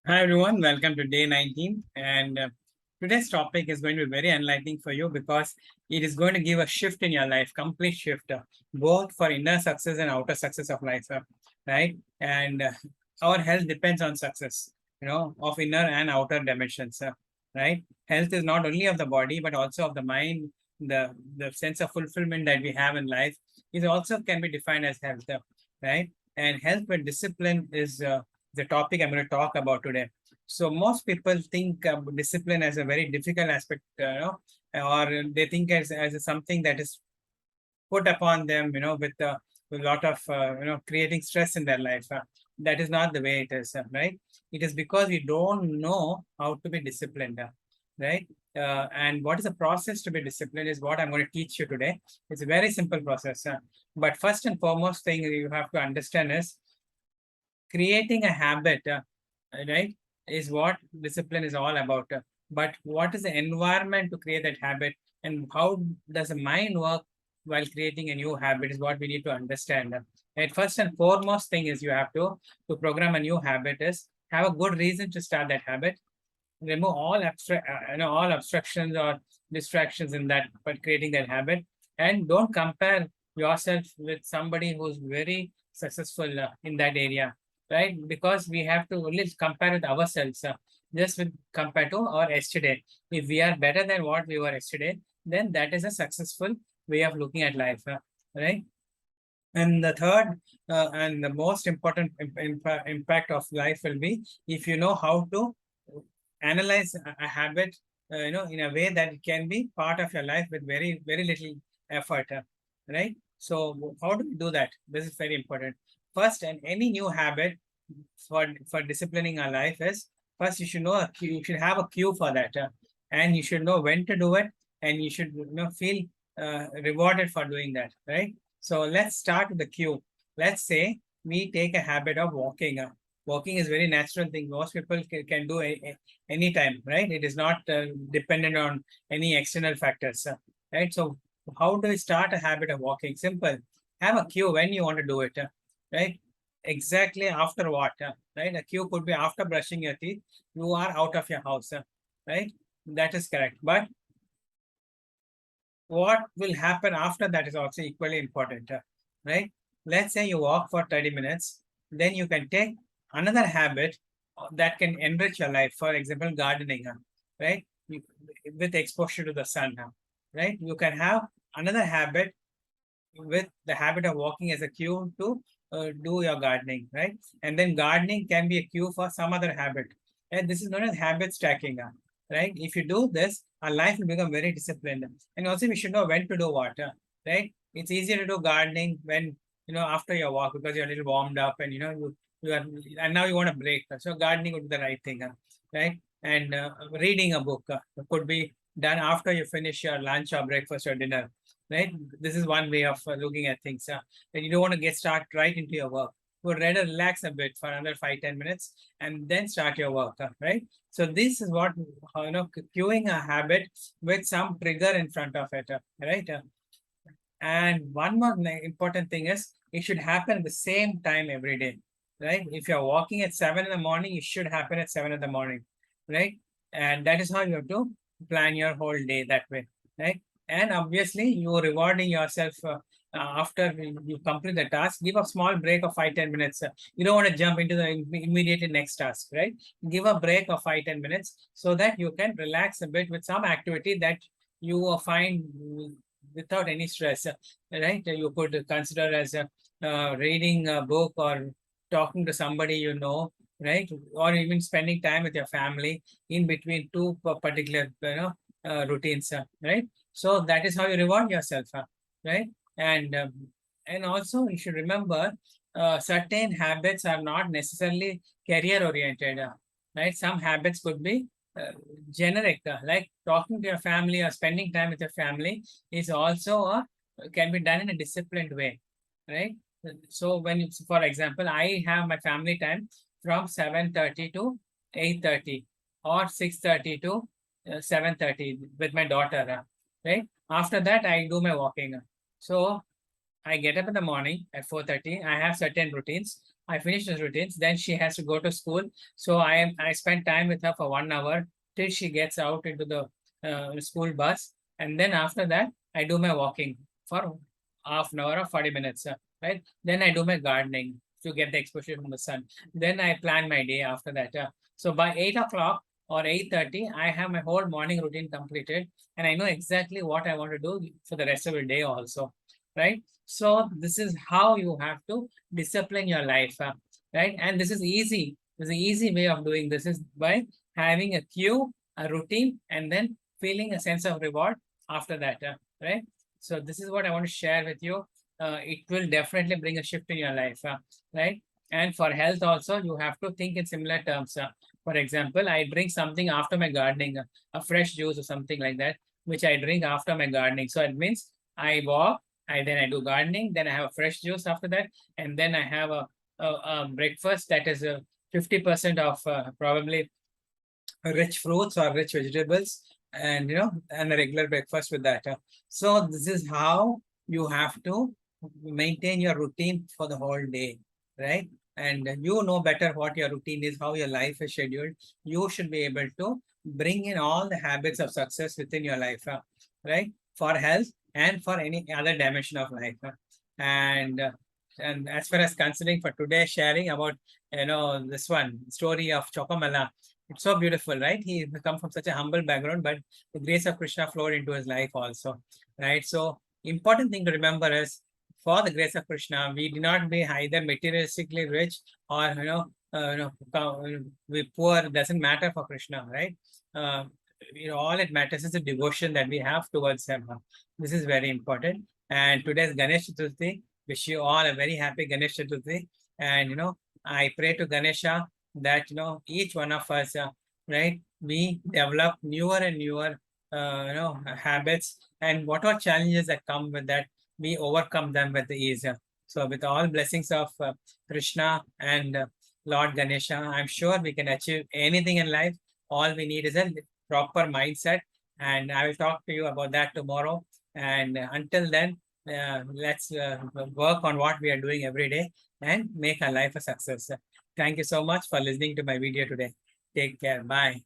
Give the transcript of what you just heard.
Hi everyone, welcome to day 19. And today's topic is going to be very enlightening for you because it is going to give a shift in your life, complete shift, both for inner success and outer success of life, right? And our health depends on success, of inner and outer dimensions, right? Health is not only of the body, but also of the mind. The sense of fulfillment that we have in life is also can be defined as health, right? And health with discipline is the topic I'm going to talk about today. So most people think discipline as a very difficult aspect, or they think as something that is put upon them, with a lot of, creating stress in their life. That is not the way it is, right? It is because we don't know how to be disciplined, right? And what is the process to be disciplined is what I'm going to teach you today. It's a very simple process. But first and foremost thing you have to understand is creating a habit, right, is what discipline is all about. But what is the environment to create that habit, and how does the mind work while creating a new habit is what we need to understand. Right? First and foremost thing is you have to program a new habit is have a good reason to start that habit. Remove all all obstructions or distractions in that, but creating that habit, and don't compare yourself with somebody who's very successful in that area, right? Because we have to only compare with ourselves, just with compared to our yesterday. If we are better than what we were yesterday, then that is a successful way of looking at life, right? And the third and the most important impact of life will be if you know how to analyze a habit, in a way that it can be part of your life with very, very little effort, right? So how do we do that? This is very important. First, and any new habit for disciplining our life is first you should know a cue, you should have a cue for that, and you should know when to do it, and you should feel rewarded for doing that, right? So let's start with the cue. Let's say we take a habit of walking. Walking is very natural thing. Most people can do anytime, right? It is not dependent on any external factors, right? So how do we start a habit of walking? Simple. Have a cue when you want to do it, right? Exactly after what, right? A cue could be after brushing your teeth. You are out of your house, right? That is correct. But what will happen after that is also equally important, right? Let's say you walk for 30 minutes, then you can take another habit that can enrich your life. For example, gardening, right? With exposure to the sun, right? You can have another habit with the habit of walking as a cue to do your gardening, right? And then gardening can be a cue for some other habit. And this is known as habit stacking, right? If you do this, our life will become very disciplined. And also we should know when to do what, right? It's easier to do gardening when, after your walk because you're a little warmed up and, you are, and now you want a break. So gardening would be the right thing, right? And reading a book could be done after you finish your lunch or breakfast or dinner, right? This is one way of looking at things. And you don't want to get started right into your work. You would rather relax a bit for another 5-10 minutes and then start your work, right? So this is what, cueing a habit with some trigger in front of it, right? And one more important thing is it should happen at the same time every day, right? If you're walking at 7 in the morning, it should happen at 7 in the morning, right? And that is how you have to plan your whole day that way, right? And obviously, you're rewarding yourself after you complete the task. Give a small break of 5-10 minutes. You don't want to jump into the immediately next task, right? Give a break of 5-10 minutes so that you can relax a bit with some activity that you find without any stress, right? You could consider as reading a book or talking to somebody right? Or even spending time with your family in between two particular, routines, right? So that is how you reward yourself, right? And and also you should remember certain habits are not necessarily career oriented, right? Some habits could be generic, like talking to your family or spending time with your family is also can be done in a disciplined way, right? So when it's, for example, I have my family time from 7:30 to 8:30 or 6:30 to 7:30 with my daughter, right? After that, I do my walking. So I get up in the morning at 4:30. I have certain routines. I finish those routines. Then she has to go to school. So I spend time with her for 1 hour till she gets out into the school bus. And then after that, I do my walking for half an hour or 40 minutes, right? Then I do my gardening to get the exposure from the sun. Then I plan my day after that. So by 8 o'clock or 8:30, I have my whole morning routine completed, and I know exactly what I want to do for the rest of the day also, right? So this is how you have to discipline your life, right? And this is easy. There's an easy way of doing this is by having a cue, a routine, and then feeling a sense of reward after that, right? So this is what I want to share with you. It will definitely bring a shift in your life, right? And for health also, you have to think in similar terms. For example, I drink something after my gardening, a fresh juice or something like that, which I drink after my gardening. So it means I walk, then I do gardening, then I have a fresh juice after that, and then I have a breakfast that is 50% of probably rich fruits or rich vegetables, and and a regular breakfast with that. So this is how you have to maintain your routine for the whole day, right? And you know better what your routine is, how your life is scheduled. You should be able to bring in all the habits of success within your life, right? For health and for any other dimension of life. And and as far as considering for today sharing about this one story of Chocomala, it's so beautiful, right? He come from such a humble background, but the grace of Krishna flowed into his life also, right? So important thing to remember is for the grace of Krishna, we do not be either materialistically rich or we poor. Doesn't matter for Krishna, right? Uh, all it matters is the devotion that we have towards him. This is very important. And today's Ganesh Chaturthi. Wish you all a very happy Ganesh Chaturthi. And I pray to Ganesha that each one of us, right, we develop newer and newer habits, and what are challenges that come with that, we overcome them with ease. So with all blessings of Krishna and Lord Ganesha, I'm sure we can achieve anything in life. All we need is a proper mindset, and I will talk to you about that tomorrow. And until then, let's work on what we are doing every day and make our life a success. Thank you so much for listening to my video today. Take care. Bye.